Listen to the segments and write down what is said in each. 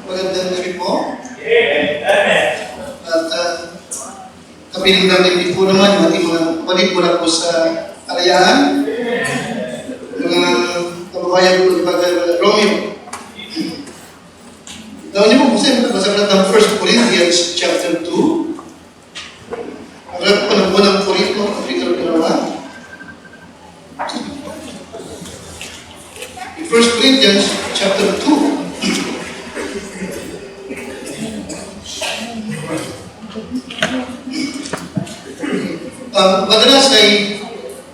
Magandang gabi po. At kapiling natin po naman yung ating mga kapatid mula po sa Kalayaan. Mga kababayan po ng Romeo. Daw niyo po kasi basa ka ng 1 Corinthians chapter 2. Alam po ng unang Korinto, kapitulo 2. 1 Corinthians chapter 2. Madalas ay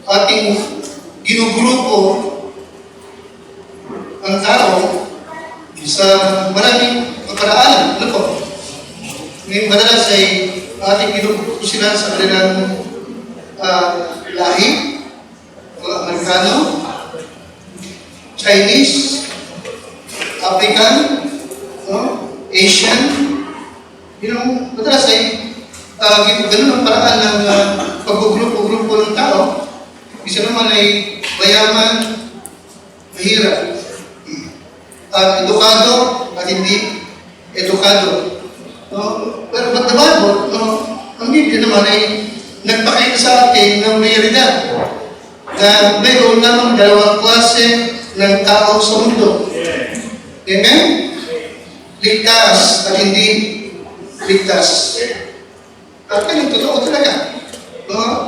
ating ginugrupo ang tao sa maraming pagkaraan. Ano po? Ngayon madalas ay ating ginugrupo sila sa kanilang lahi, mga Amerikano, Chinese, African, Asian. Madalas ay ganun ang paraan ng paggrupo-grupo ng tao. Isa naman ay mayaman, mahirap, edukado at hindi edukado. Pero ba't naman po, ang Biblia naman ay nagpakita sa atin ng realidad na mayroon namang dalawang klase ng tao sa mundo. Amen? Ligtas at hindi ligtas. At ganun, totoo talaga.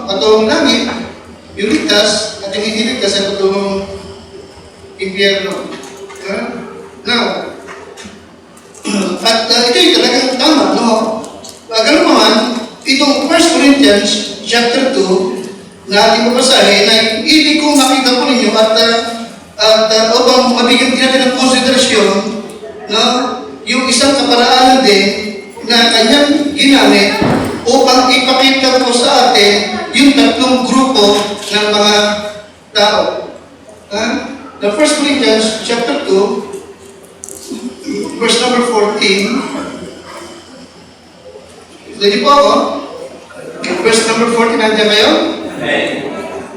Patulong langit, yung ligtas at yung hindi ligtas ay patulong impyerno. Now, at ito'y talagang tama, no? Ganun naman, itong 1 Corinthians chapter 2 na ating mabasahin ay ibig kong makita po ninyo at upang mabigyan natin ng konsiderasyon, no? Yung isang kaparaanan din na kanyang ginamit upang ipakita ko sa atin yung tatlong grupo ng mga tao. The 1 Corinthians chapter 2, verse number 14. Ready po ako? Verse number 14, nandiyan kayo?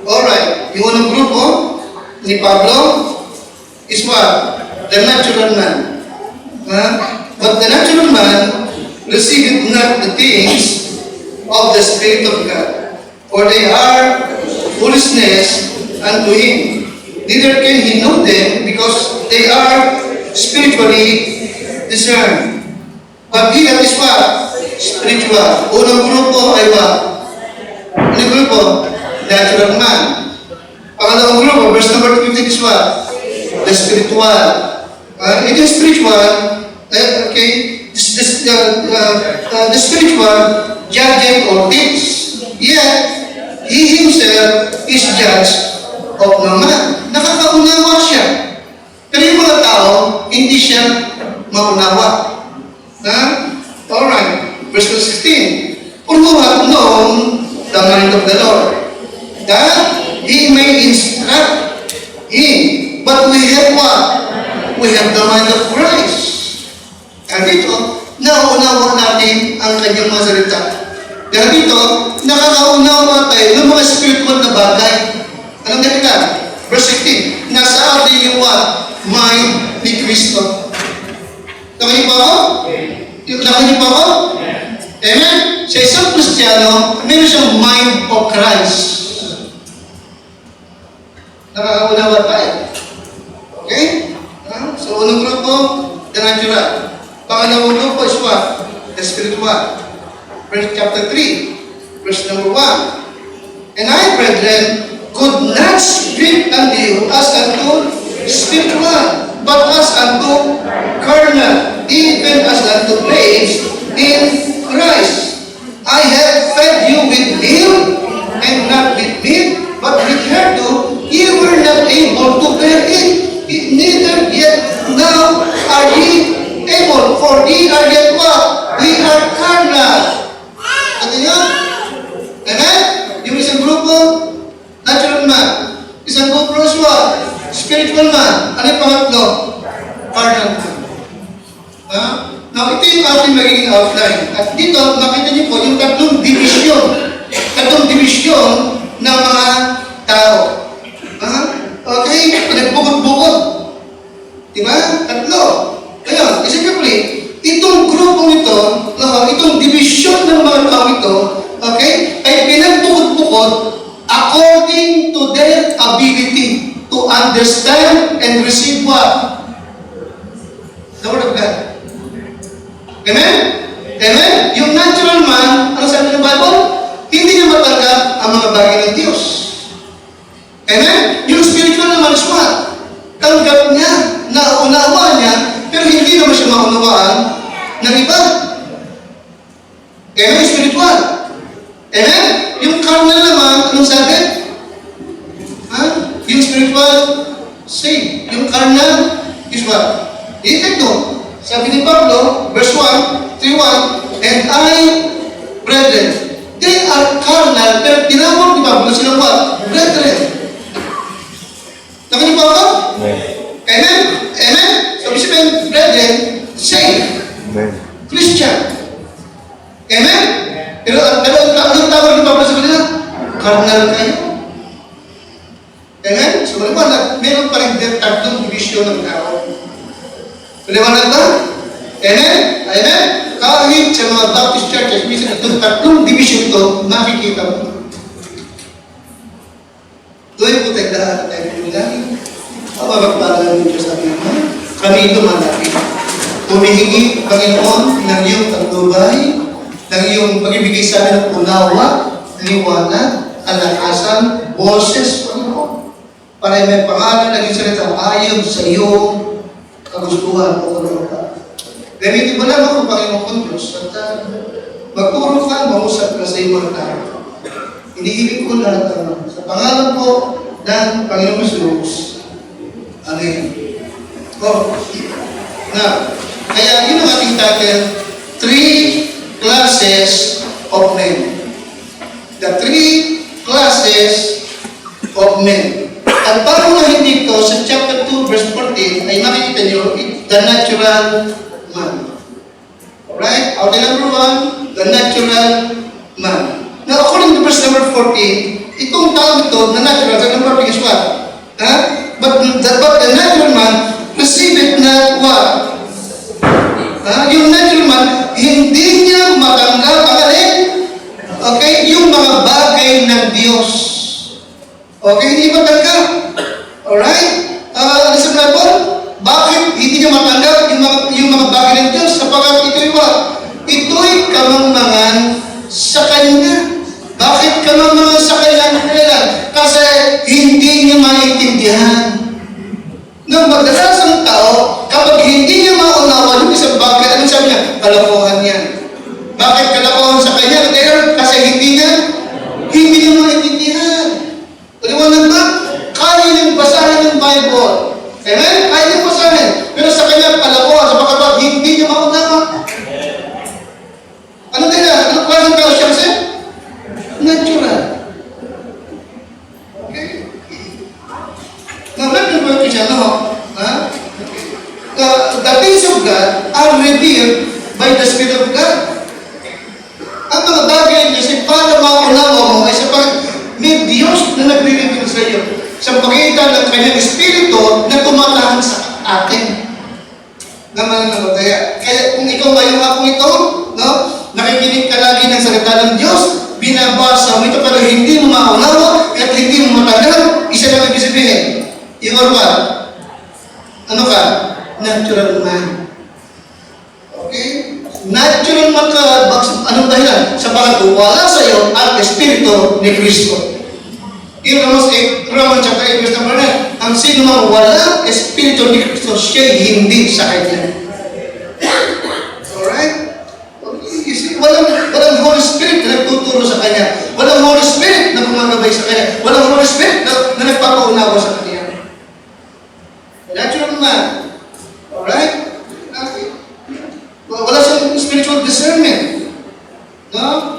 Alright. Yung unang grupo ni Pablo is what? The natural man. But the natural man receiveth not the things of the Spirit of God, for they are foolishness unto him. Neither can he know them, because they are spiritually discerned. But he that is what? Spiritual. Unang grupo ay what? Unang grupo? Natural man. Pangalawang grupo, verse number 15 is what? The spiritual. It is spiritual. Okay? The spiritual judging all things. Yet, he himself is judge of no man. Nakakaunawa siya. Pero yung mga tao, hindi siya maunawa. Alright. Verse 16. For who hath known the mind of the Lord, that he may instruct him. But we have what? We have the mind of Christ. At dito, nauunawa natin ang kanyang mga salita. Dahil dito, nakakaunawa tayo ng mga spiritual na bagay. Anong ganito? Verse 16, nasa atin yung what? Mind ni Kristo. Nakinig pa ako? Nakinig pa ako? Amen? Sa isang Kristiyano, meron siyang mind of Christ. Nakakaunawa tayo. Okay? So, unang grupo, the natural. Pangalawang grupo is what? The spiritual. Verse chapter 3, verse number 1. And I, brethren, could not speak unto you as unto spiritual, but as unto carnal, even as unto babes in Christ. I have fed you with milk, and not with meat, but with hitherto ye were not able to bear it. Neither yet now are ye able, for ye are yet what? We are carnal. Ano yun? Amen? Yung isang grupo, natural man. Isang grupo is what? Spiritual man. Ano yung pangatlo? Carnal man. Now, ito yung ating magiging outline. At dito, makita niyo po yung tatlong division. Tatlong division ng mga tao. Okay? Pinagbukod-bukod. Diba? Tatlo. Ngayon, isipin ng mga tao ito, okay, ay pinagpukod-pukod according to their ability to understand and receive what? The Word of God. Amen? Amen? Yung natural man, ano sabi ng Bible? Hindi niya matanggap ang mga bagay ng Diyos. Amen? Yung spiritual naman is what? Tanggap niya, naunawa niya, pero hindi naman siya maunawaan ng iba. Amen? Spiritual. Amen? Yung carnal naman, anong sabi? Ha? Yung spiritual, same. Yung carnal is what? Ito. Sabi ni Pablo, verse 1, 3:1, and I, brethren, they are carnal, pero tinawag ni Pablo sila what? Brethren. Naman niyo po ako? Amen. Amen? Amen? So, ibig sabihin, brethren, saved. Amen. Christian. Amen? Pero anong tawag ni Pablo sa kanila? Carnal kayo. Amen? So, maliwanag, meron pa rin tatlong division ng tao. Maliwanag ba? Amen? Amen? Kahit sa mga Baptist churches, minsan itong tatlong division ito, makikita mo. Doon po tayo lahat tayo pinilangin. Ang mapagpala ng Diyos sa ating mga. Kami ito malapit. Humihingi, Panginoon, ng iyong tagtubay, ng iyong pag-ibigay sa amin ng unawa, liwanag, kalakasan, boses, Panginoon. Para may pangalan ng iyong salita ayon sa iyong kagustuhan o kalooban. Gamitin mo lamang ang Panginoon kong Diyos at magturo ka, mausap ka sa iyong mga tao. Iniibig ko lahat ng sa pangalan po ng Panginoong Jesus. Amen. Kaya yun ang ating title, 3 classes of men. The 3 classes of men. At bago nga hindi ito, sa chapter 2, verse 14, ay makikita nyo, the natural man. Alright? Outline number 1, the natural man. Now, according to verse number 14, itong tao ito na natural, sa number 14 is what? But the natural man received not what? Yung natural man, hindi niya matanggap ang alin? Okay? Yung mga bagay ng Diyos. Okay? Hindi matanggap. Alright? Ano sa Bible? Bakit hindi niya matanggap yung mga bagay ng Diyos? Sapagkat ito'y what? Ito'y kamangmangan sa Kanya. Bakit kamangmangan sa Kanya? Kasi hindi niya maintindihan. Nang madalas ang tao, kapag hindi niya maunawa yung isang bagay, anong sabi niya? Kalokohan yan. Bakit kalokohan sa Kanya? Kasi hindi niya maintindihan. Paliwanag ba? Kaya niyang basahin ng Bible. Amen? Kaya niyang basahin. Pero sa Kanya, kalokohan sa pagkabat, hindi niya maunawa. Ano nila? Ano klaseng tao siya kasi? Natural. Okay? Now, let me go to siya, no? The things of God are revealed by the Spirit of God. Ang mga bagay niya, para maunawa mo, ay sa may Diyos na nagre-reveal sa iyo. Sa pagitan ng Kanyang Espiritu na tumatahan sa atin. Naman na mataya. Kaya kung ikaw ngayong ako ito, no? Nakikinig ka lagi ng salita ng Diyos, binabasa mo ito pero hindi mo maunawa at hindi mo matanggap, isa lang ibig sabihin. You are what? Ano ka? Natural man. Okay? Natural man ka, anong dahilan? Sa pagkat wala sa iyo ang Espiritu ni Kristo. In Romans chapter 8, verse number 9, ang sino mang wala Espiritu ni Kristo, siya'y hindi sa Kanya. Alright? Walang Holy Spirit na nagtuturo sa Kanya. Walang Holy Spirit na gumagabay sa Kanya. Walang Holy Spirit na nagpapaunawa sa Kanya. Natural man. Alright? Okay. Wala siyang spiritual discernment. No?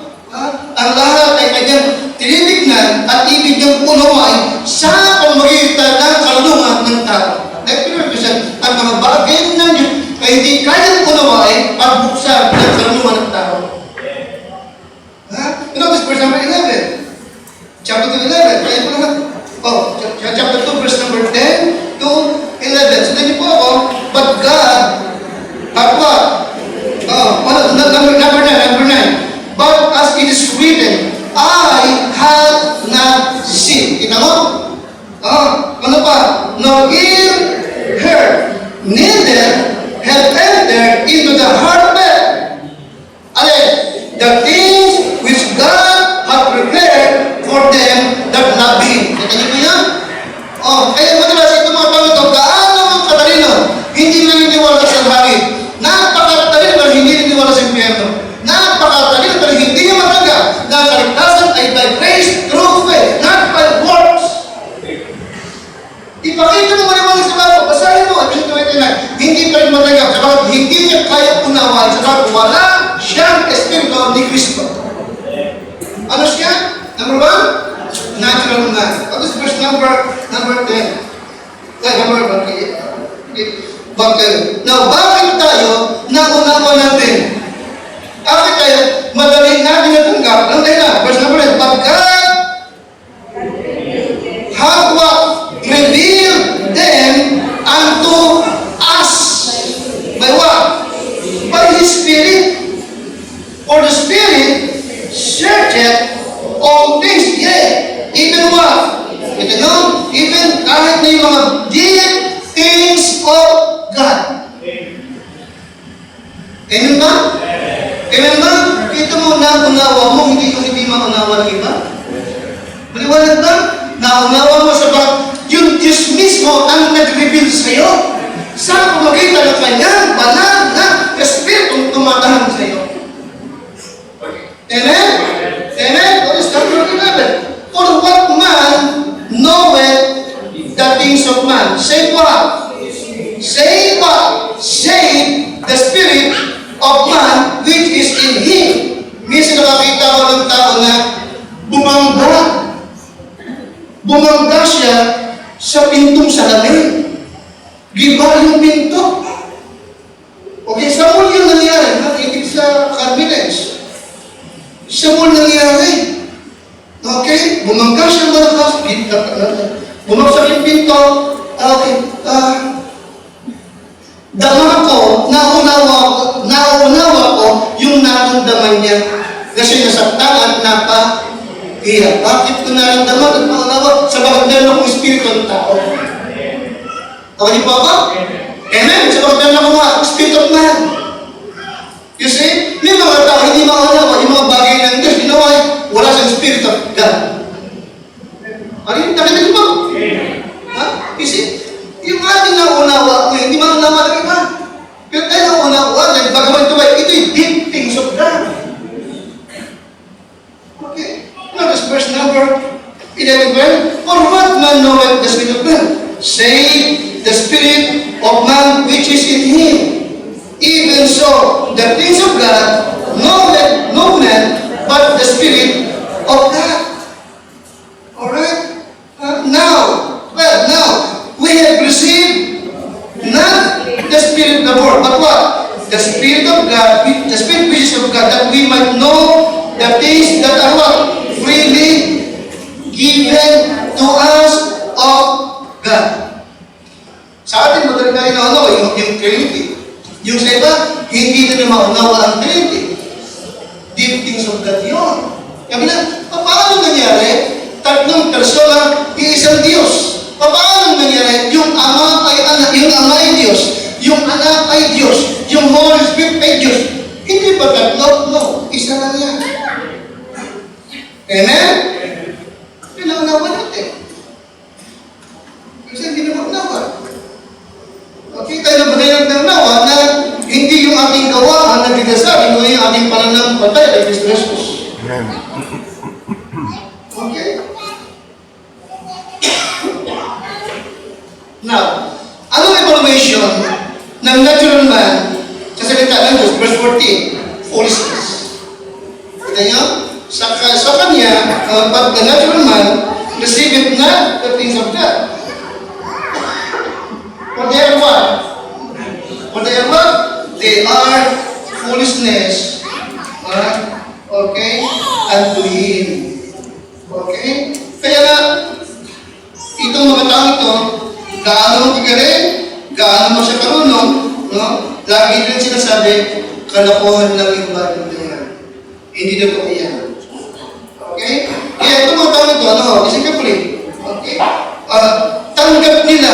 Ang lahat ay kanyang tinitignan at ibig niyang unawain sa pamagitan ng kalungan ng tao. Ang mga bagay ng Diyos ay hindi kayang unawain pagbuksan ng kalungan ng tao. Notice verse number 11. Chapter 11. Kaya po naman. Chapter 2, verse number 10 to 11. So, niyo po ako, but God, at what? Number 9. But ear heard, neither have entered into the heart man. Alin? The things which God hath prepared for them that love Him. Kita niyo ba yan? Kaya madalas ito mga tao ito, gaano ang katalino, hindi naniniwala sa langit. Napakatalino pero hindi naniniwala sa impyerno. Napakatalino pero hindi niya matanggap na ang kaligtasan ay by grace through faith, not by works. Ipakita mo maniwala sa Bible, basahin mo, hindi pa rin matanggap, sabagat hindi niya kaya unawan, sabagat wala siyang espiritu ni Kristo. Ano siya? Number 1, natural man. What is verse number 10? Now, bakit tayo naunawa natin? Bakit tayo madali natin natanggap? Ang dahilan, verse number 10, but God hath what? Revealed them unto us. By what? By His Spirit. For the Spirit searcheth all things, yea, even what? Even kahit na yung mga deep things of God. Amen ba? Amen ba? Kita mo na unawa mo, hindi maunawa ng iba. Maliwanag ba? Naunawa mo sa bak, yung Diyos mismo ang nag-reveal sa'yo. Sa pamagitan ng kanyang banal na Espiritu tumatahan sa'yo. Amen? Amen? What is chapter 11? For what man knoweth the things of man? Say what? Say what? Say the spirit of man which is in him. Minsan nakakita ko ng tao na bumangga siya sa pintong salamin. Giba yung pinto. Okay, sa mall yung nangyari. Nakitig sa cabinets. Sa mall nangyari. Okay, bumangga siya malakas. Bumagsak yung pinto. Okay, nauunawa ko yung naramdaman niya. Kasi nasaktan at napaiyak. Bakit ko naramdaman at nauunawa? Sa bagdala ng espiritu ng tao. Tawagin po ako? Amen? Sa bagdala ng mga spirit of man. You see? May mga tao hindi mauunawa yung mga bagay ng Diyos. Ginawa wala sa spirit of God. Ano yung nakita niyo po? Ha? You see? Yung ating nauunawa, hindi mauunawa ng iba. Pero tayo nauunawa, bagaman ito ay ito'y deep things of God. Okay? Notice verse number 11. For what man knoweth the Spirit of God? Save the Spirit of man which is in him. Even so, the things of God knoweth no man but the Spirit of God. Alright? Now, we have received not the Spirit of the world, but what? The Spirit of God, the Spirit which is of God, that we might know the things that are what? Freely given to us of God. Sa atin, madaling tayo na yung Trinity. Yung sa iba, hindi na maunawa ang Trinity. Deep things of God yun. Sabi na, paano nangyari? Tatlong persona, iisang Diyos. Paano nangyari? Yung Ama ay Anak, yung Ama ay Diyos, yung Anak ay Diyos, yung Holy Spirit ay Diyos. Hindi ba tatlo? No. Isa lang yan. Amen? Pinaunawa natin. Kasi hindi na maunawa. Okay, tayo na ba tayo nagtanawa na hindi yung ating gawa ang nagdidasabi, kundi yung ating pananampalataya kay Kristo Jesus. Okay? Now, anong evaluation ng natural man sa salita ng Diyos? Verse 14, foolishness. Kita niyo? Sa kanya, but the natural man receiveth not the things of God. For they are what? They are foolishness. Okay? Unto him. Okay? Kaya nga, itong mga tao ito, gaano mo kagaling, gaano mo siya karunong, no? Lagi din sinasabi, kalokohan lang yung bagay na yan. Hindi na po yan. Okay? Kaya itong mga tao ito, listen carefully. Okay? Tanggap nila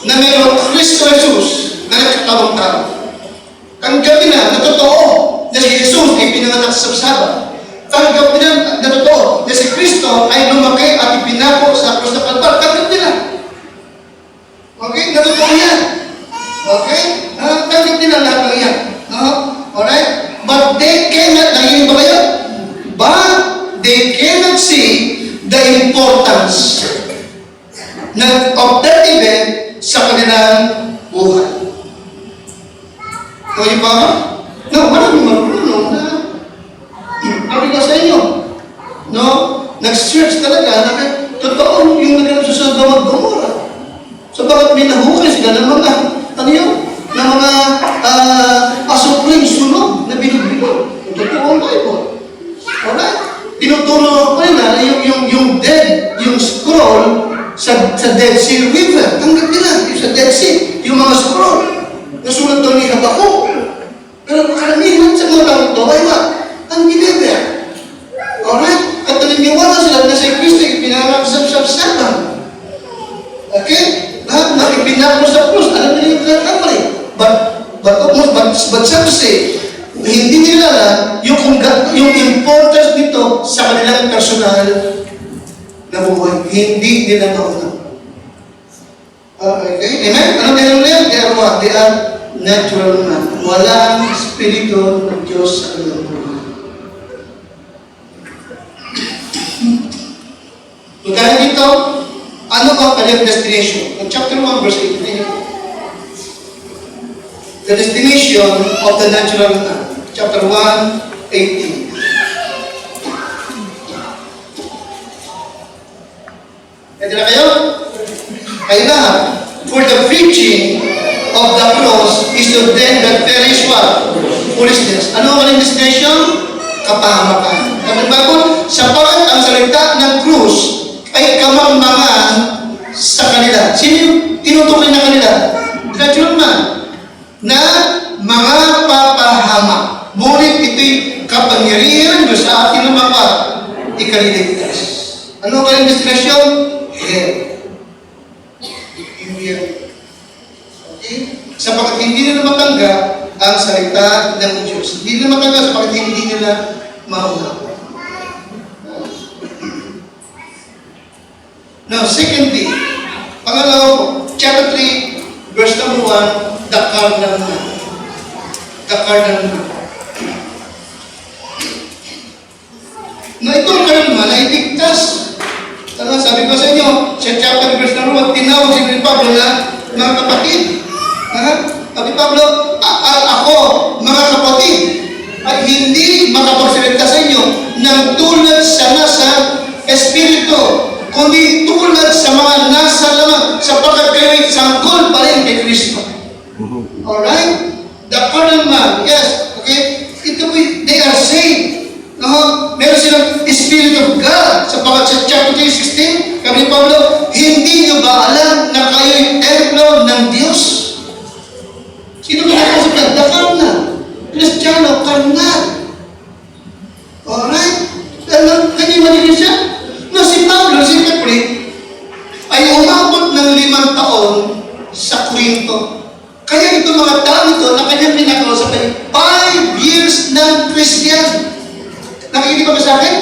na mayroong Kristo Jesus na nagkatawang tao. Tanggap na totoo na si Jesus ay pinanganak sa sabsaba. Tanggap nila na totoo na si Kristo ay lumaki at ipinako sa krus na Kalbar. Tanggap nila. Okay? Na totoo yan. Okay? Tanggap nila lahat ng yan. Alright? But they cannot, naging ba kayo? But they cannot see the importance of that event sa kanilang buhay. Kaya ba? No, walang marunong na sabi ko sa inyo, no? Nag-search talaga na totoo yung naging susunod na mag-Gomorrah. So bakit may nahukay sila ng mga, ano yun? Ng mga asupring sunog na bilog-bilog. Totoo ang Bible. Alright? Tinuturo ko nila yung dead, yung scroll sa Dead Sea River. Tanggap nila, yung sa Dead Sea, yung mga scroll. Nasulat doon ni Habakkuk. Pero karamihan sa mga tao ito ay unbeliever. Alright? At naniniwala sila na si Kristo ipinanganak sa sabsaban. Okay? Lahat na ipinako sa krus. Alam nila yung kinakamali. But some say, hindi nila yung importance nito sa kanilang personal na buhay. Hindi nila mauna. Okay? Amen? Ano tayo nila? They are what? They are natural man. Walang espiritu ng Diyos sa kanilang buhay. Dahil dito, ano ang kanilang destination? In chapter 1, verse 18. The destination of the natural man. Chapter 1, 18. Pwede na kayo? Kayo lahat. For the preaching of the cross is to them that perish what? Foolishness. Ano ang kanilang destination? Kapahamakan. Kapag bago, sapagat ang salita ng krus ay kamangmangan sa kanila. Sino yung tinutukoy na kanila? Natural man. Na mga papahamak. Ngunit ito'y kapangyarihan doon sa ating na mga ikaliligtas. Ano ang kanilang destinasyon? Hell. Hell. Okay? Sapagat hindi nila matanggap ang salita ng Diyos. Hindi nila matanggap sapagat hindi nila maunawaan. Now, secondly, pangalawa, chapter 3, verse number 1, the carnal man. The carnal man. Na itong carnal man ay ligtas. Sabi ko sa inyo, sa chapter verse number 1, tinawag si Pablo na mga kapatid. Sabi Pablo, ako, mga kapatid, ay hindi makapagsalita sa inyo ng tulad sa nasa Espiritu, kundi tulad sa mga nasa lamang, sapagkat kayo'y sanggol pa rin kay Kristo. Alright? The carnal man, yes, okay? They are saved. Meron silang Spirit of God. Sapagkat sa chapter 3:16, kami ni Pablo, hindi nyo ba alam na kayo'y templo ng Diyos? Sino ba nakasapag? The carnal. Kristiyano, carnal. Alright? Kanya manilin siya? No, si Pablo, siyempre, ay umabot ng 5 taon sa Corinto. Kaya itong mga tao ito na kanyang pinakausap ay 5 years ng Christian. Nakikinig ba sa akin?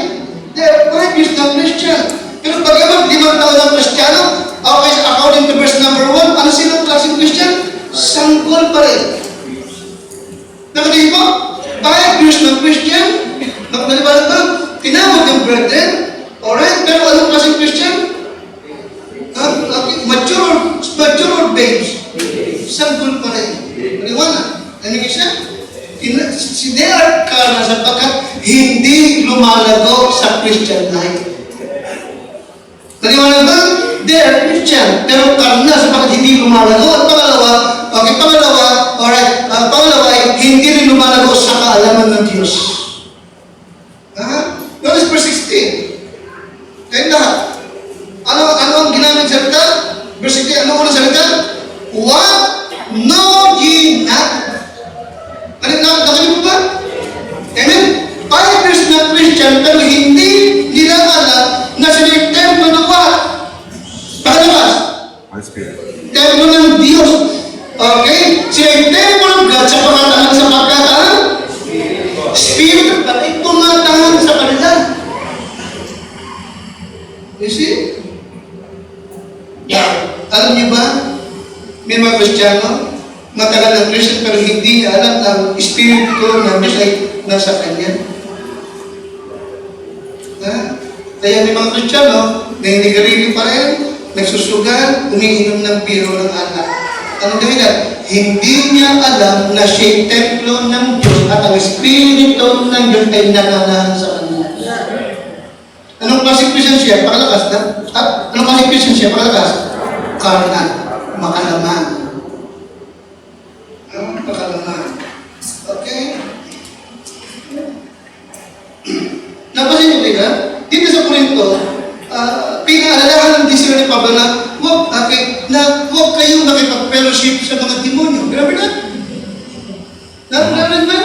They are 5 years ng Christian. Pero pag-abot 5 taon ng Kristiyano, okay, according to verse number 1, ano silang klaseng Christian? Sanggol pa rin. Nakikinig mo? 5 years ng Christian, nakapalibalan ba? Tinawag ng brethren. Alright, pero anong klaseng Christian? Mature babes. Sanggol pa rin. Paliwanag. Ano siya? They are carnal sapagkat hindi lumalago sa Christian life. Paliwanag ba? They are Christian, pero carnal sapagkat hindi lumalago. At pangalawa, ay hindi rin lumalago sa kaalaman ng Diyos. Notice verse 16. Kaya lahat. Ano ang ginamit salita? Verse 16, ano unang salita? What know ye not? Nakalimutan ba? Amen? 5 years na Christian, pero hindi nila alam na sila yung templo ng what? Pakalabas? Templo ng ang espiritu ng Diyos ay nasa Kanya. Kaya may mga Kristiyano, naninigarili pa rin, nagsusugal, umiinom ng biro ng alak. Anong dahilan? Hindi niya alam na siya'y templo ng Diyos at ang espiritu ng Diyos ay nananahan sa kanya. Anong klaseng Christian siya? Pakalakas na? Anong klaseng Christian siya? Pakalakas? Karnal. Makalaman. Makalaman. Okay? Napasin nyo ba? Dito sa Corinto, pinaalalahan ng discipline ni Pablo na huwag kayong nakipag-fellowship sa mga demonyo. Grabe na? Narinig ba?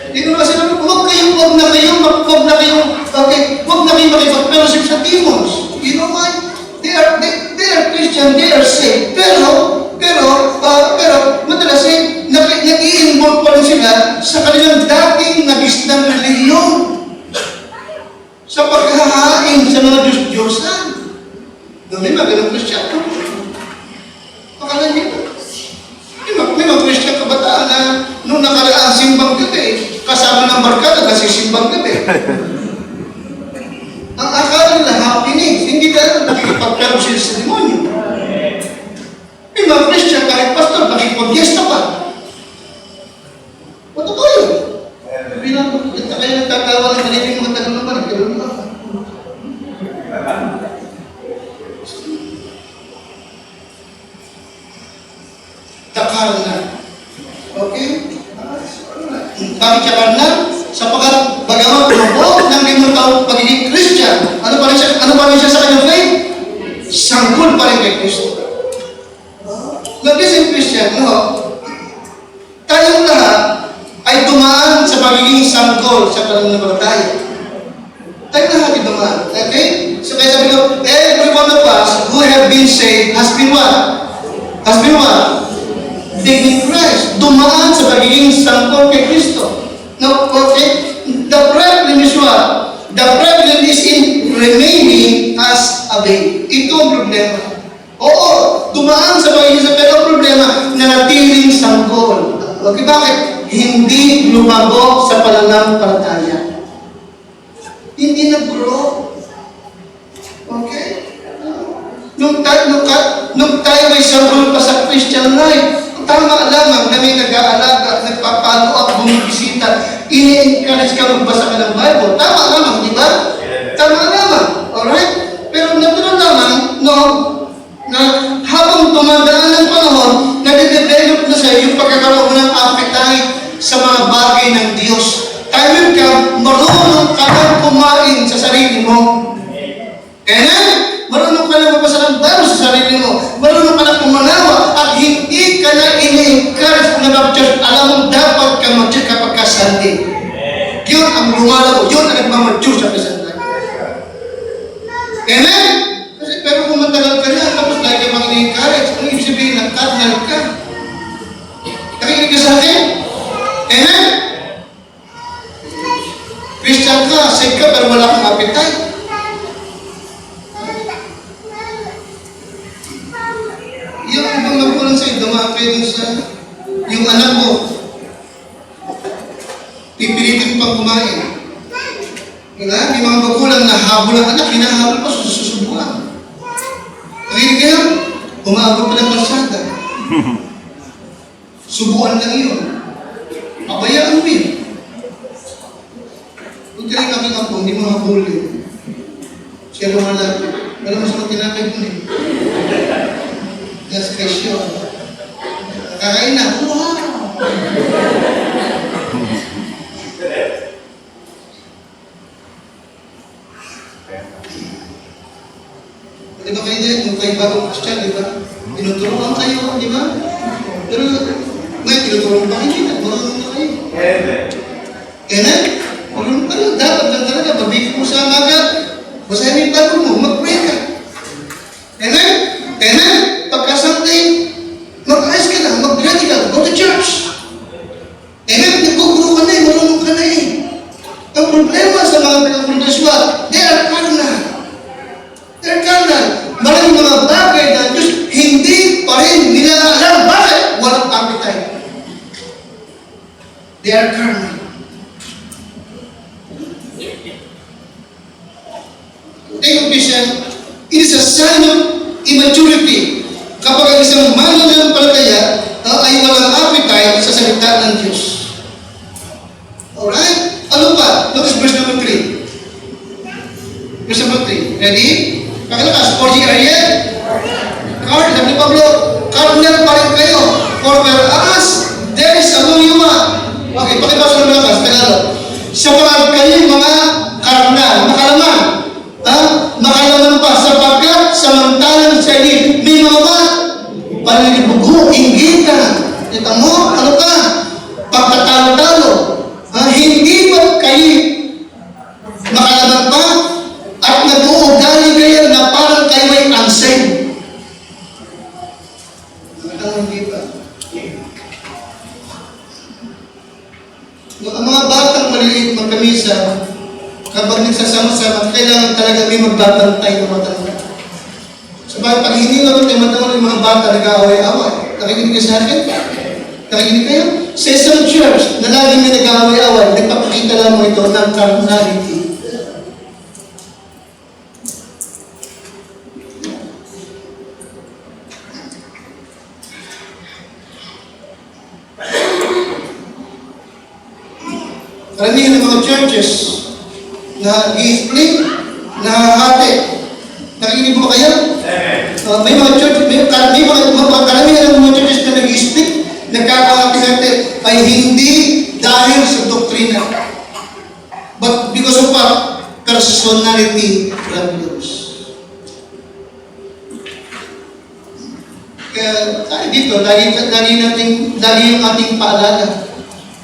Hindi ko kasi naman, huwag na kayong makipag-fellowship sa demons. You know why? They are Christian, they are saved. Pero, madalas nag-i-involve pa rin sila sa kanilang dating nagisnang reliyon. Sa paghahain sa mga Diyos-Diyosan. Doon may mga Kristiyano. Pakala niyo. May mga Kristiyano kabataan na nung nakaraan simbang gabi, kasama ng barkada kasi simbang gabi. Ang akala nila happening, hindi dahil nakikipag-fellowship sa demonyo. May mga Kristiyano kahit pastor, nakikipag-yesta pa. Totoo yun. Kaya nagtatawa ng kanina yung mga tanong naman, nagkaroon na. Takal na. Okay? Bakit takal na? Sapagkat bagamat tumabok ng limang taong pagiging Christian, ano pa rin siya sa kanyang faith? Sanggol pa rin kay Kristo. Nag-isip Christian, no? Tayong lahat ay dumaan sa pagiging sanggol sa pananampalataya. Tayo lahat ay dumaan. Okay? So kaya sabi ko, every one of us who have been saved has been what? Has been what? Dead in Christ. Dumaan sa pagiging sanggol kay Kristo. Now, okay? The problem is what? The problem is in remaining as a babe. Ito ang problema. Oo, dumaan sa pagiging sanggol, pero ang problema, nanatiling sanggol. Okay, bakit? Hindi lumabok sa pananampalataya. Hindi nag-grow. Okay? Nung tayo ay sanggol pa sa Christian life, tama lamang na may nag-aalaga, nagpapalo up, bumibisita, ini-encourage ka magbasa ka ng Bible. Tama lamang, di ba? Tama lamang. Alright? Pero natural lamang, no, na habang tumadaan ng panahon, nade-develop na sa'yo yung pagkakaroon ng appetite sa mga bagay ng Diyos. Time ka, marunong ka lang kumain sa sarili mo. Amen? Marunong ka lang magbasa ng Bible sa sarili mo. Marunong ka lang kumanawa at hindi ka na ini-encourage na mag-church. Alam mo, dapat ka mag-church kapag ka Sunday. Yun ang lumalago. Yun ang nagmamature sa Sunday. Amen? Kasi pero kung matagal ka na, tapos dahil ka mang ini-encourage, ano ibig sabihin na carnal ka? Nakikinig ka sa akin? Amen? Christian ka, saved ka, pero wala kang appetite. Yung ibang magulang sa'yo, dumaan kayo dun sa yung anak mo. Pipilitin pang kumain. Diba? May mga magulang na habol ang anak, hinahabol pa, susubukan. Nakinig kayo? Umaabot pa ng kalsada. Subuan lang yun. Pabayaan mo yun. Huwag ka rin kaming ako, hindi mo habulin. Siya lumalaki. Alam mo sa mga tinapay mo eh. That's question. Kakain na. Wow! Di ba kayo din? Yung kayo bagong Christian, di ba? Tinuturuan kayo, di ba? Pero ngayon, tinuturuan ba kayo? Marunong na kayo. Kaya marunong ka na. Dapat lang talaga, mabigyan mo sa magat. Basahin mo yung Bible mo, mag-pray ka. Amen? Amen? Pagka-Sunday, mag-ayos ka na, mag-ready ka, go to church. Amen? Nagkukuro ka na eh, marunong ka na eh. Ang problema sa mga pinag-produsyon, they are carnal. They're carnal. Maraming mga bagay na Diyos, hindi pa rin nila alam. Bakit? Walang appetite. They are carnal. Take a vision, it is a sign of immaturity kapag ang isang mananampalataya ay walang appetite sa salita ng Diyos. Alright? Ano pa? Notice verse number 3. Verse number 3. Ready? Pakilakas. For ye are yet carnal. Sabi ni Pablo, carnal pa rin kayo. For whereas there is among you okay, pakibasa ng malakas. Tagalog. Sapagkat kayo mga carnal, makalaman. Makalaman pa sapagkat samantalang sa inyo may mga paninibugo, inggitan. Kita mo, ano ka? Pagtatalo-talo. Hindi ba kayo makalaman pa at nag-uugali kayo na parang kayo ay unsaved? Hindi ba? Ang mga batang maliliit magkamisa, kapag nagsasama-sama, kailangan talaga may magbabantay ng matanda. Sabay, pag hindi naman tayo matanda yung mga bata, nag-aaway-away. Nakikinig kayo sa akin? Nakikinig kayo? Sa isang church na laging may nag-aaway-away, nagpapakita lang mo ito ng carnality. Karamihan ng mga churches na i-split, nahahati. Nakikinig mo kayo? May mga church, karamihan ng mga churches na nag-i-split, nagkakahati ay hindi dahil sa doktrina. But because of what? Personality problems. Kaya tayo dito, lagi yung ating paalala.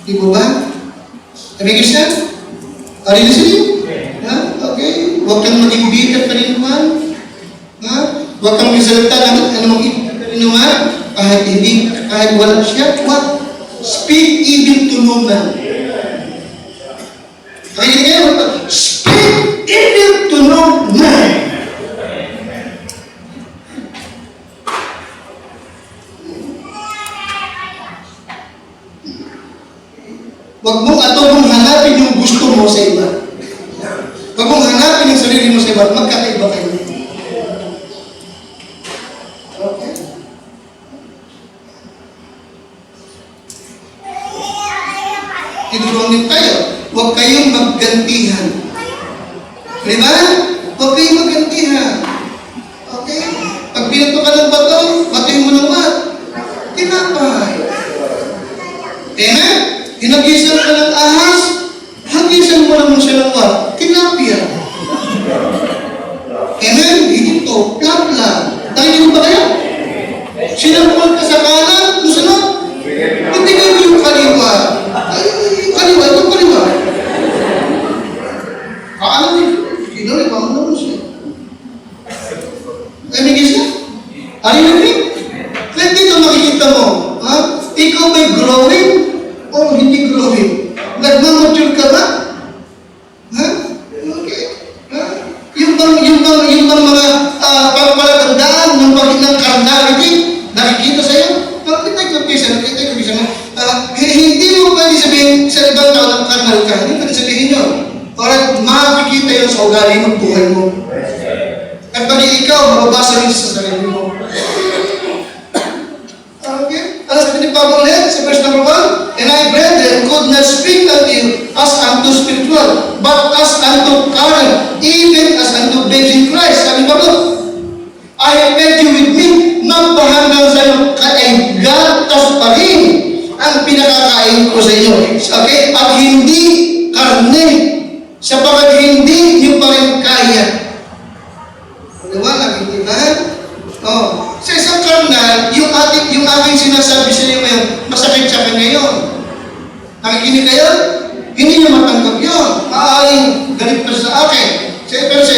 Di ba ba? Nabigis Are you listening? Okay. Huwag kang maging bitter ka rin naman. Huwag kang misalita ng anumang ibig ka rin naman. Kahit wala siya. What? Speak even to no man. Kaya ngayon, speak even to no man. Huwag mong atubong hanapin yung gusto mo sa iba. Huwag mong hanapin yung sarili mo sa iba. Magkakaiba kayo. Okay? Tinulong din tayo. Huwag kayong maggantihan. Di ba? Huwag kayong maggantihan. Okay? Pag binato ka ng bato, batuin mo ng mat. Tinapay. Amen? Hinagisan ka ng ahas, hagisan mo naman siya ng what? Tilapia. Amen? Ito, plapla. Tayo ba kayo? Sinampol ka sa kanan, musunod. Ibigay mo yung kaliwa. Kaliwa, itong kaliwa. Alam niyo, kinaliwa mo naman siya. Hinagisan? Are you with me? Kaya dito makikita mo, ikaw may growing o hindi growing? Nagmamature ka ba? Okay. Yung bang mga pagpalatandaan ng pagkitang carnality, nakikita sa'yo? Nakikita ko bisa mo. Hindi mo pwede sabihin sa ibang tao ng carnal ka. Hindi pwede sabihin yun. Para makikita yun sa ugali ng buhay mo. At pag ikaw, mababasa rin sa sarili mo. Okay? Ano sabi ni Pablo ulit sa verse number 1? And I, brethren, could not speak unto you as unto spiritual, but as unto carnal, even as unto babes in Christ. Sabi ni Pablo, I have fed you with meat, magpahanggang sa iyo, kay gatas pa rin ang pinakakain ko sa iyo. Okay? At hindi karne, sapagkat hindi niyo pa rin kaya. Liwanag, hindi ba? Sa isang karnal, yung aking sinasabi sa iyo ngayon, masakit sa akin ngayon. Nakikinig kayo? Hindi niyo matanggap yun. Maaaring galit pa sa akin. Pero sa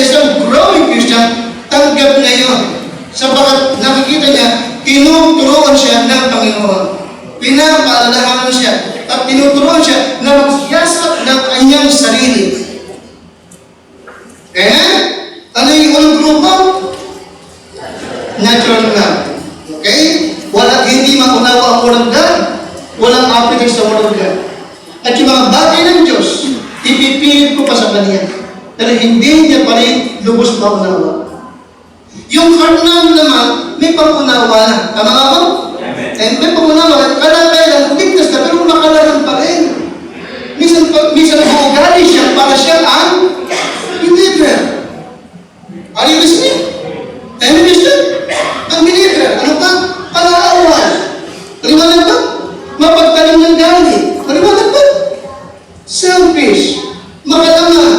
isang growing Christian, tanggap na yun. Sapagat nakikita niya, tinuturuan siya ng Panginoon. Pinapaalalahanan siya. At tinuturuan siya na maghiyasat ng kanyang sarili. Ano yung unang grupo? Natural love. Okay? Walang hindi maunawa ang Word of God. Walang appetite sa Word of God. God. At yung mga bagay ng Diyos, ipipilit ko pa sa Kanya. Pero hindi niya pa rin lubos maunawa. Yung carnal naman, may pangunawa na. Tama nga ba? And may pangunawa, kalakay lang, ligtas na, pero makalaman pa rin. Minsan uugali siya para siya ang believer. Are you listening? Are you listening? Ang believer, ano ba? Palaawan. Paliwanag ba? Mapagtalim ng galit. Paliwanag ba? Selfish. Makalaman.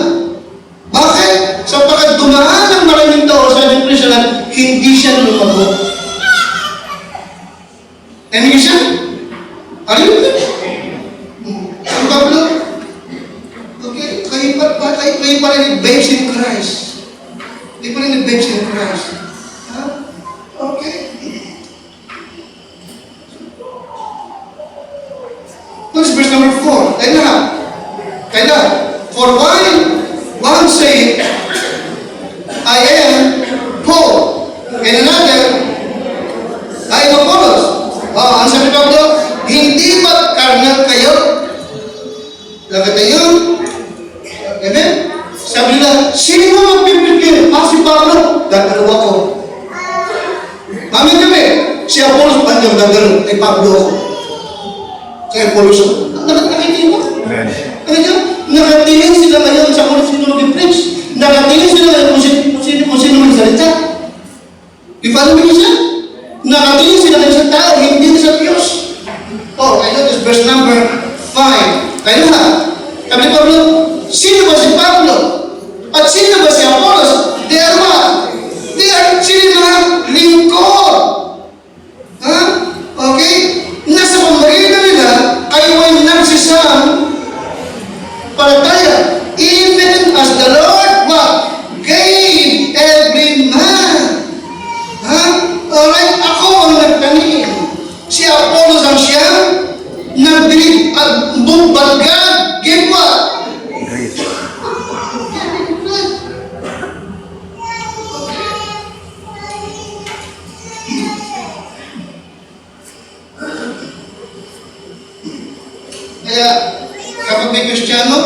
Bakit? Sapagkat dumaan ang maraming tao sa ating Kristiyanan, hindi siya lumago. Ano siya? Are you listening? Ang Pablo? Okay, kayo pa rin babes in Christ. Hindi pa rin babes in Christ. Ha? Okay. Notice verse number 4. Kaya na. For while one said, I am Paul, and another, I am Apollos. Ang sabi Pablo, hindi ba karnal kayo? Lagat na yun. Amen? Sabi nila, sino magpipigil? Si Pablo. Gagalawa ko. Amin kami. Si Apollos, gagalawa. Ay Pablo ako. Kaya Apollos ako. Nakatikin mo? Nakatingin sila ngayon sa kung sino mag-preach. Nakatingin sila ngayon kung sino magsalita. I-follow mo siya? Nakatingin sila ngayon sa tao, hindi sa Diyos. Oh, I notice verse number 5. Kaya na, sabi ni Pablo, sino ba si Pablo? At sino ba si Apollos? They are what? They are sila lingkod. Ha? Okay? Nasa pamamagitan nila ay may nagsisang palataya. Even as the Lord what? Gave every man. Ha? Alright, ako ang nagtanim. Si Apollos ang siyang nagdilig at but God gave what? Grace. Kaya, kapag may Kristiyano,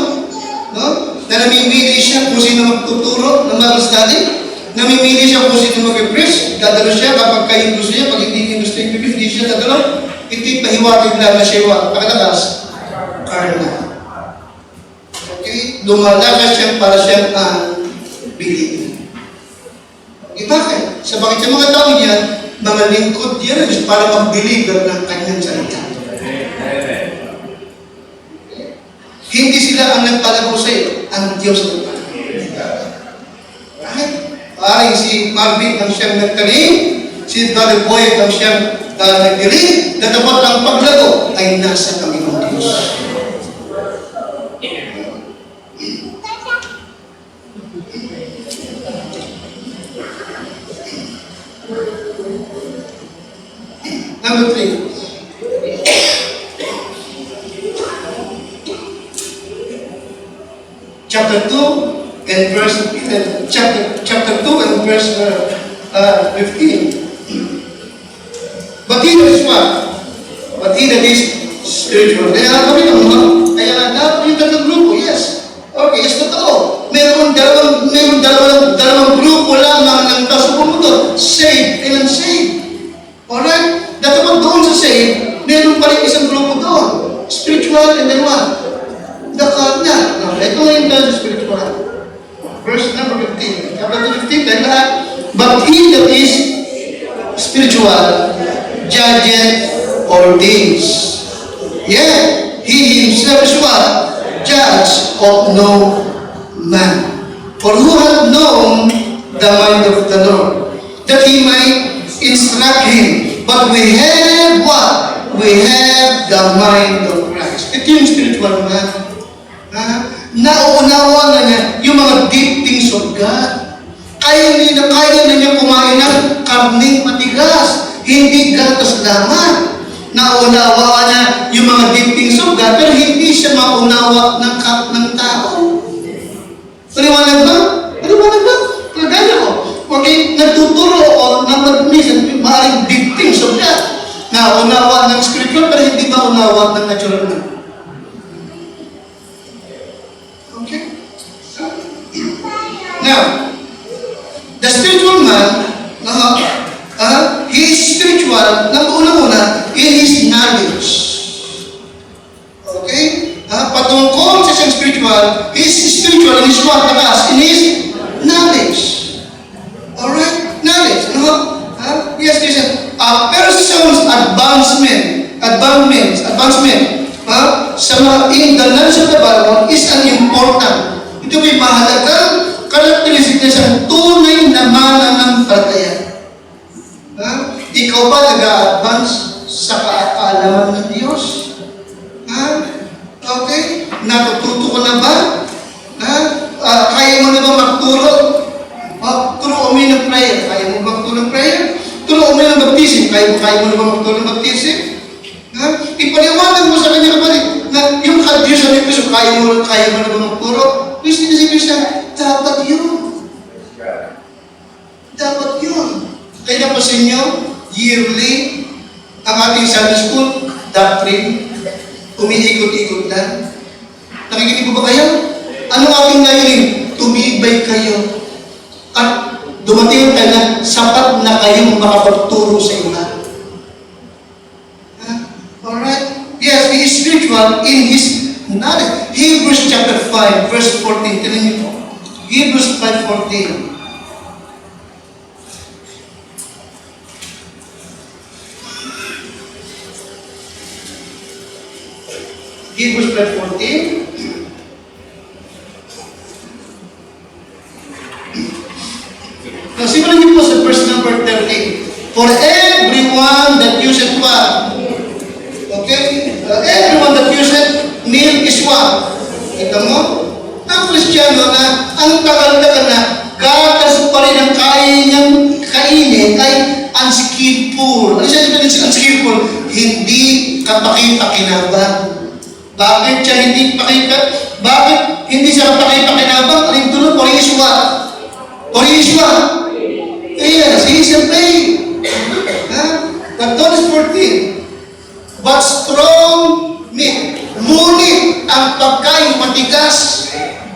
no, na namimili siya kung sino magtuturo ng Bible study, namimili siya kung sino mag-preach, dadalo siya kapag kayo gusto niya, pag hindi gusto niya, hindi siya dadalo, hindi pahiwatig lang na siya pakatakas, karna. Okay? Lumalakas siya para siya ang bilhin. Okay, bakit? Sa bakit yung mga tao niya, mga lingkod yan para mag-believer ng kanyang salita. Hindi sila ang nagpalago sa iyo, ang Diyos ang nagpalago. Right? Paring si Marvin ang siyang nagtanim, si Brother Boy ang siyang nagdilig, na dapat ang paglago ay nasa Panginoong Diyos. Number 3. Chapter 2 and verse chapter 2 and verse 15. But he that is what? But he that is spiritual. Kaya kami naman, kaya dapat yung tatlong grupo, yes. Okay, yes, totoo. Meron dalawang grupo lamang ng tasupumuto, saved and unsaved. Alright? Dapat doon sa saved, meron pa rin isang grupo doon. Spiritual and then what? Dakal na. Ito ngayon tayo sa spiritual. Verse number 15. Chapter 15, dahil lahat. But he that is spiritual judgeth all things. Yet, he himself is what? Judge of no man. For who hath known the mind of the Lord, that he might instruct him? But we have what? We have the mind of Christ. Ito yung spiritual man. Nauunawa na niya yung mga deep things of God. Kaya na niya kumain ng karning matigas, hindi gatas lamang. Nauunawa niya yung mga deep things of God, pero hindi siya maunawa ng tao. Paliwanag ba? Paliwanag ba? Kagaya ko. Okay, nagtuturo ako ng minsan maaaring deep things of God. Nauunawa ng spiritual, pero hindi maunawa ng natural man. Now, the spiritual man, he is spiritual, una-una, in his knowledge. Okay? Patungkol sa isang spiritual, he is spiritual in his what? In his knowledge. Alright? Knowledge. Yes, yes. A person's advancement, sa mga in the knowledge of the Bible is an important. Ito may mahalagang karakteristik na isang tunay na mananampalataya. Ikaw ba nag-a-advance sa kaalaman ng Diyos? Okay? Natututo ka na ba? Kaya mo na ba magturo? Turo mo ng prayer. Kaya mo ba magturo ng prayer? Turo mo ng baptism. Kaya mo na ba magturo ng baptism? Ipaliwanag mo sa kanya kapatid na yung Diyos sa Efeso, kaya mo na ba magturo? Kristi na si Kristi, dapat yun. Dapat yun. Kaya napasin nyo, yearly, ang ating Sunday school, doctrine, umiikot-ikot lang. Nakikinig mo ba kayo? Ano ating layunin? Tumibay kayo. At dumating tayo na sapat na kayong makapagturo sa iba. Alright? Yes, he is spiritual in his knowledge. Hebrews chapter 5, verse 14. Tignan niyo po. Hebrews 5:14. Hebrews 5:14. Now, simulan niyo po sa verse number 13. For everyone that useth what? Okay? Everyone that useth nil is what? Kita mo? Ang Kristiyano na ang tagal-tagal na gatas pa rin ang kaya niyang kainin ay unskillful. Ano siya sabihin sa unskillful? Hindi kapaki-pakinabang. Bakit siya hindi bakit hindi siya kapaki-pakinabang? Aling tulog, or is what? Or is what? Yes, he is a faith. But don't is 14. But strong meat. Ngunit ang pagkain matigas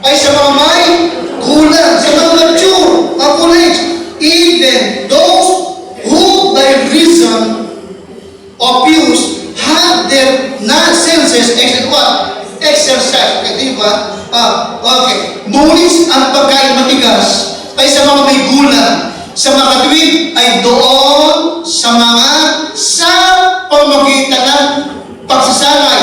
ay sa mga may gulang, sa mga mature, knowledge, even those who by reason of use have their senses exercise. Okay, di ba? Okay. Ngunit ang pagkain matigas ay sa mga may gulang, sa mga katuwid ay doon sa pamagitan ng pagsasanay.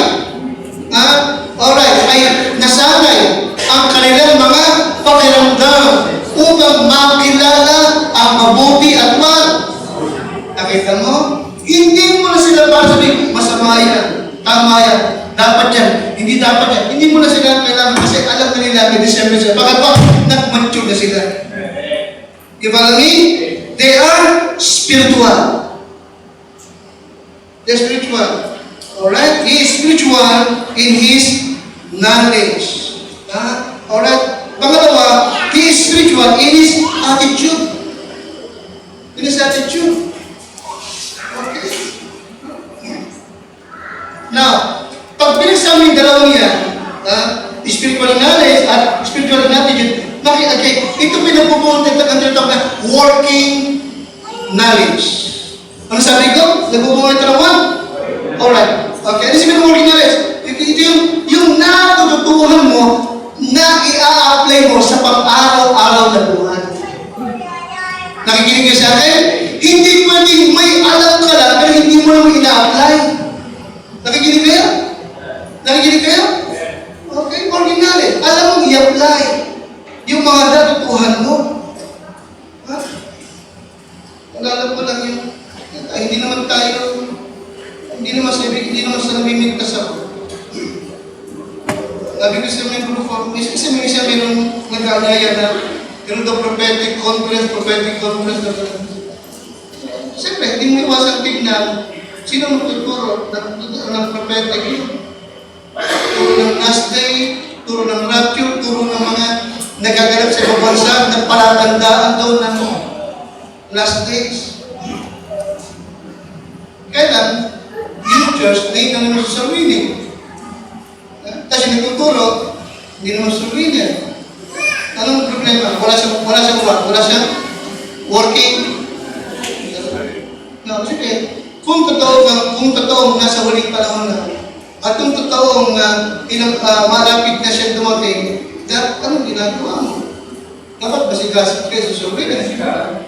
Alright, ay nasanay ang kanilang mga pakiramdam upang makilala ang mabuti at nakita mo? Hindi mo na sila para sabihin, masama yan, tama yan, dapat yan, hindi dapat yan. Hindi mo na sila kailangan kasi alam na nila, may December sila. Bakit ba? Nag-mature na sila. You follow me? They are spiritual. They're spiritual. Alright? He is spiritual in his knowledge. Alright? Pangalawa, he is spiritual in his attitude. In his attitude. Okay. Now, pag pinagsamin yung dalawang yan, spiritual knowledge at spiritual attitude, ito pinagpupunta ang tinatawag na working knowledge. Ano sabi ko? Nagpupunta ito naman? Alright. Okay. Ano sabi ng working knowledge? Ito yung natututuhan mo na i-a-apply mo sa pang-araw-araw na buhay. Nakikinig kayo sa akin? Hindi pwedeng may alam ka lang pero hindi mo naman ina-apply. Nakikinig kayo? Nakikinig kayo? Okay. Working knowledge. Alam mo i-apply yung mga natutuhan mo. Alala ko lang yung hindi naman sa namimigtas ako. Sabi ko sa mga group of, kasi may isa mayroong nag-aanyaya na mayroon daw prophetic conference na siyempre, hindi mo iwasang tignan sino magtuturo ng prophetic yun. Turo ng last day, turo ng rapture, turo ng mga nagaganap sa ibang bansa, nagpalatandaan doon ng last days. Kailan, yung church, na naman sa sarili. Tapos yung nagtuturo, hindi naman sa sarili. Anong problema? Wala siyang work, wala siyang working. No, sige. Kung totoong nasa huling panahon na, at kung totoong malapit na siya dumating, anong ginagawa mo? Dapat basigasin kayo sa survey na siya.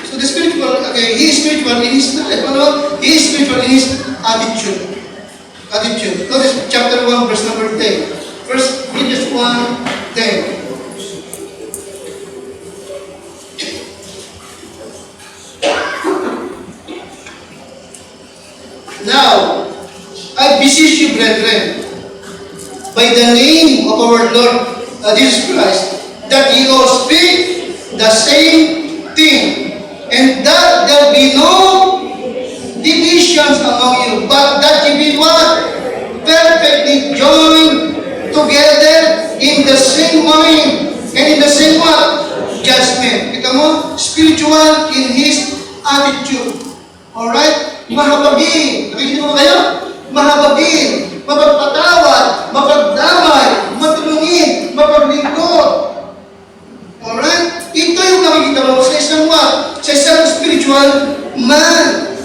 So the spiritual, okay, he is spiritual in his life. He is spiritual in his attitude. Notice chapter 1, verse number 10. First Corinthians 1:10. Now, I beseech you, brethren, by the name of our Lord Jesus Christ, that ye all speak the same thing, and that there be no divisions among you, but that ye be what? Perfectly joined together in the same mind and in the same what? Judgment. Kita mo? Spiritual in his attitude. Alright? Mahabagin. Nakikita mo kayo? Mahabagin. Mapagpatawad. Mapagdamay. Matulungin. Mapaglingkod. Alright? Ito yung nakikita mo sa isang what? Sa isang spiritual man.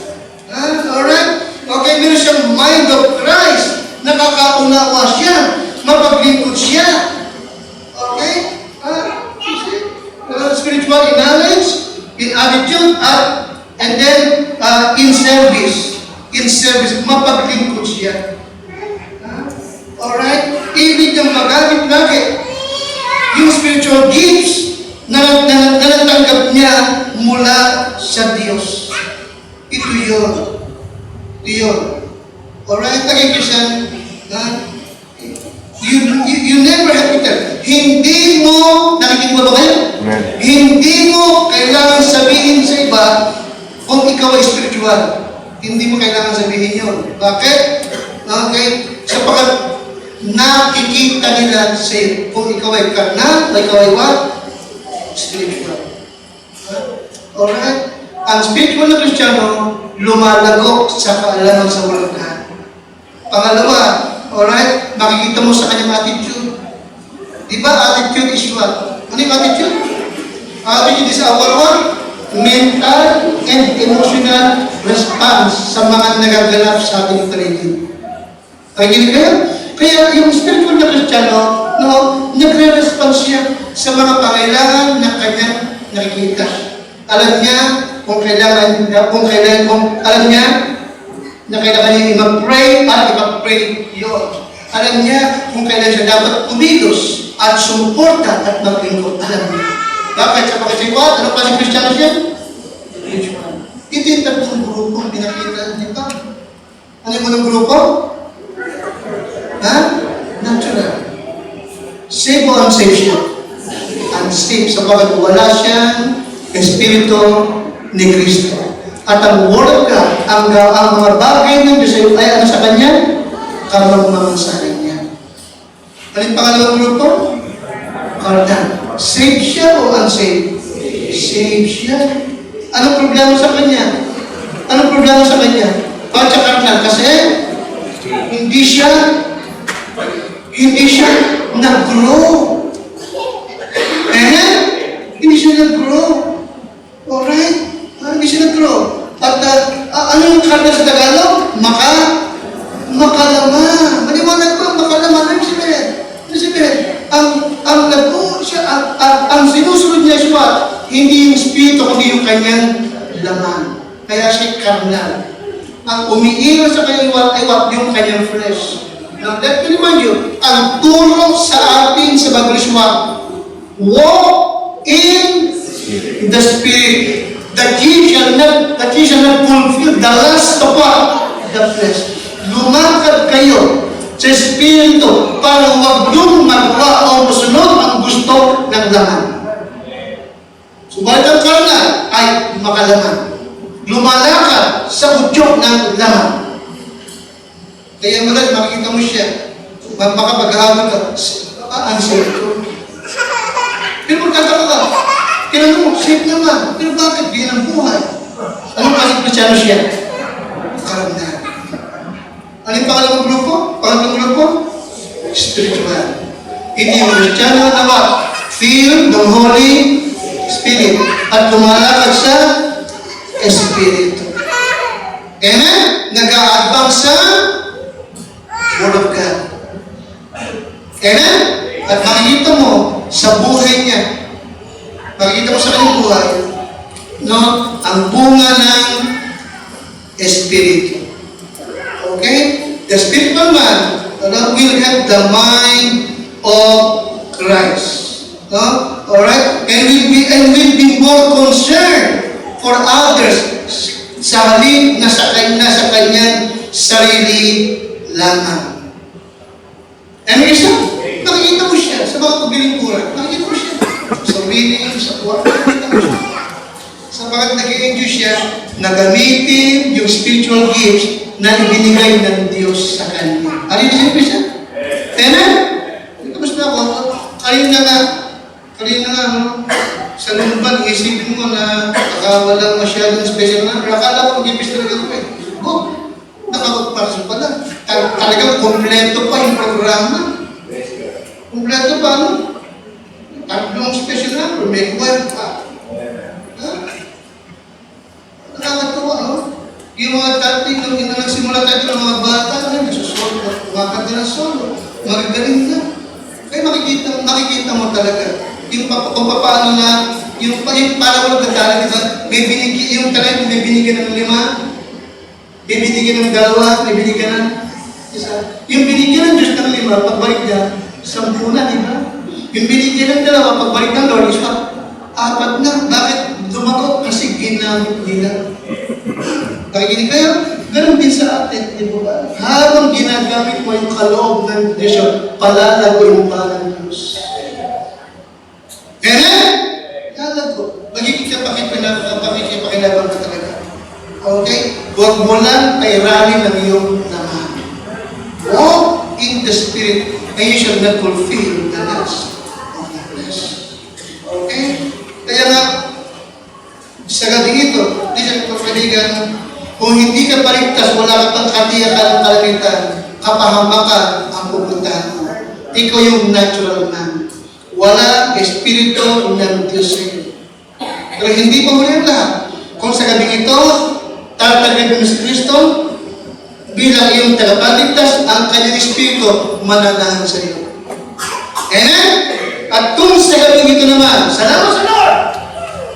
Alright? Okay, meron siyang mind of Christ. Nakakaunawa siya. Mapaglingkod siya. Okay? Spiritual in knowledge, in attitude, and then in service. In service, mapaglingkod siya. Alright? Ibig niyang magamit lagi yung spiritual gifts na natanggap niya mula sa Diyos. Ito yun. Alright? Again, Christian, you never have to tell. Hindi mo, nakikinig mo ba kayo? Hindi mo kailangan sabihin sa iba kung ikaw ay spiritual. Hindi mo kailangan sabihin yun. Bakit? Okay? Sapagkat nakikita nila sa'yo kung ikaw ay karnal, ikaw ay what? Spiritual. Alright? Ang spiritual na Kristiyano, lumalago sa kaalaman sa walang kahan. Pangalawa, alright? Makikita mo sa kanyang attitude. Diba? Attitude is what? Ano yung attitude? Attitude is our what? Mental and emotional response sa mga nagaganap sa ating paligid. Nakikinig kayo? Kaya yung spiritual na Kristiyano, nagre-response siya sa mga pangailangan na kanyang nakikita. Alam niya kung alam niya na kailangan niya mag-pray at mag-pray yun. Alam niya kung kailan siya dapat kumilos at sumuporta at maglingkod. Alam niya. Bakit? Sa pagkasikwat, ano pa si Kristiyano siya? Spiritual. Ito yung tatlong grupo pinakita. Di ba? Ano yung mga grupo? Natural. Save o unsafe siya? Unsafe. Sapagkat wala siyang Espiritu ni Kristo. At ang Word of God, ang mga bagay ng Diyos ay ano sa Kanya? Kamang sa Kanya. Anong pangalawang grupo? Kardan. Save siya o unsafe? Save siya. Anong problema sa Kanya? Bakit siya kardan? Kasi hindi siya nag-grow. Hindi siya nag-grow. Alright? Hindi siya nag-grow. At ano yung kardan sa Tagalog? Makalama. Maliwanag ko, makalama. Ano sabihin? Ang sinusunod niya siya, hindi yung spirito, kundi yung kanyang laman. Kaya siya karnal. Ang umiiwas sa kanyang ay yung kanyang flesh. Now, let me remind you, ang turo sa atin sa Bagriswa, walk in the Spirit, that ye shall not fulfill the lust of what? The flesh. Lumakad kayo sa Espiritu para huwag yung magawa o masunod ang gusto ng laman. Subalit ang karnal ay makalaman. Lumalakad sa udyok ng laman. Kaya malas, makikita mo siya. Baka pag-ahawag ka, ang safe ko. Pero magkataka ka, tinanong mo, safe naman. Pero bakit? Biyan ang buhay. Anong kasi Kristiyano siya? Karnal. Ano yung pangalawang grupo? Pangalawang grupo? Kailangan na what? Feel the Holy Spirit. At lumalakad sa Espiritu. Amen? Nag-a-advance sa Word of God. Amen? At makikita mo sa buhay niya, makikita mo sa kanyang buhay, no, ang bunga ng Espiritu. Okay? The spiritual man will have the mind of Christ. No? Alright? And will be more concerned for others sa halip na sa kanyang sarili lamang. And isa, nakikita mo siya sa mga pagbilingkuran. Nakikita mo siya sa reading, sa tuwa. Sapagat nag-i-enjoy siya na gamitin yung spiritual gifts na ibinigay ng Diyos sa kanya. Alin siya siya? Amen? Tapos na ako, alin na nga, sa lumban, isipin mo na walang masyadong special na. Akala ko mag-ibis talaga ito eh. Nakapagpasok pa lang. Talagang kompleto pa yung programa. Kompleto pa, no? Tatlong special number, may web pa. Nakakatawa, no? Yung mga tating, nung nagsimula tayo ng mga bata, nagsusolo, kumakanta ng solo, magagaling na. Kaya makikita mo talaga. Yung kung paano na, yung para mo nagdadala, diba? Yung talent, may binigyan ng 5, may binigyan ng 2, may binigyan ng 1. Yung binigyan ng Diyos ng 5, pagbalik niya, 10 na, diba? Yung binigyan ng 2, pagbalik ng Lord, 4 na. Bakit? Dumagot kasi ginamit nila. Nakikinig kayo? Ganun din sa atin, di ba? Habang ginagamit mo yung kaloob ng Diyos, palalago yung pangalan ng Diyos. Amen? Lalago. Magkikipakilabang ka talaga. Okay? Huwag mo lang pairali ng iyong naman. Walk in the Spirit, and you shall not fulfill the lust of the flesh. Okay? Kaya nga, sa gabi ito, di sa kaibigan, kung hindi ka paligtas, wala ka pang katiyakan ng kalamitan, kapahamakan ang pupuntahan mo. Ikaw yung natural man. Wala espiritu ng Diyos sa'yo. Pero hindi pa muli ang lahat. Kung sa gabi ito, tatagin mo si Kristo, bilang iyong tagapagligtas, ang kanyang espiritu mananahan sa iyo. Amen? At kung sa gabi ito naman, salamat sa Lord!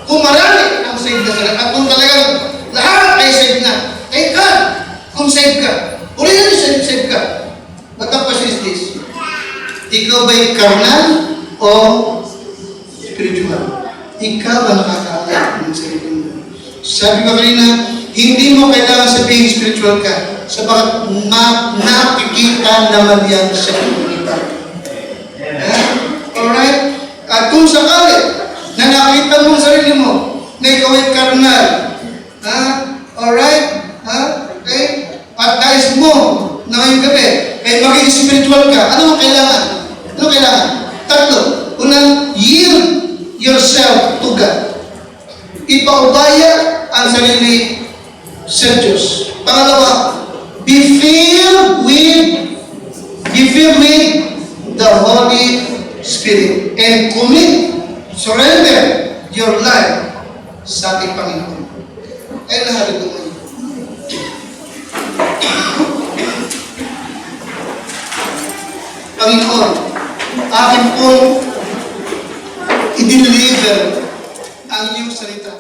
Kung marami ang save na sila, at kung talagang lahat ay save na, thank God, kung save ka. Uli na rin save ka. But the question is this, ikaw ba'y carnal o spiritual? Ikaw ang nakakaalam ng sarili mo. Sabi ko kanina, hindi mo kailangan sabihin spiritual ka, sabagat nakikita naman yan sa komunidad. Alright? At kung sakali, na nakita mo sa sarili mo, na ikaw ay karnal. Alright? Okay? At nais mo na ngayong gabi, ay maging spiritual ka. Ano ang kailangan? Ano kailangan? Tatlo. Unang, yield yourself to God. Ipaubaya ang sarili sa Diyos. Pangalawa, be filled with the Holy Spirit and surrender your life sa ating Panginoon. Ay lahat ito mo. Panginoon, akin pong i-deliver ang iyong salita.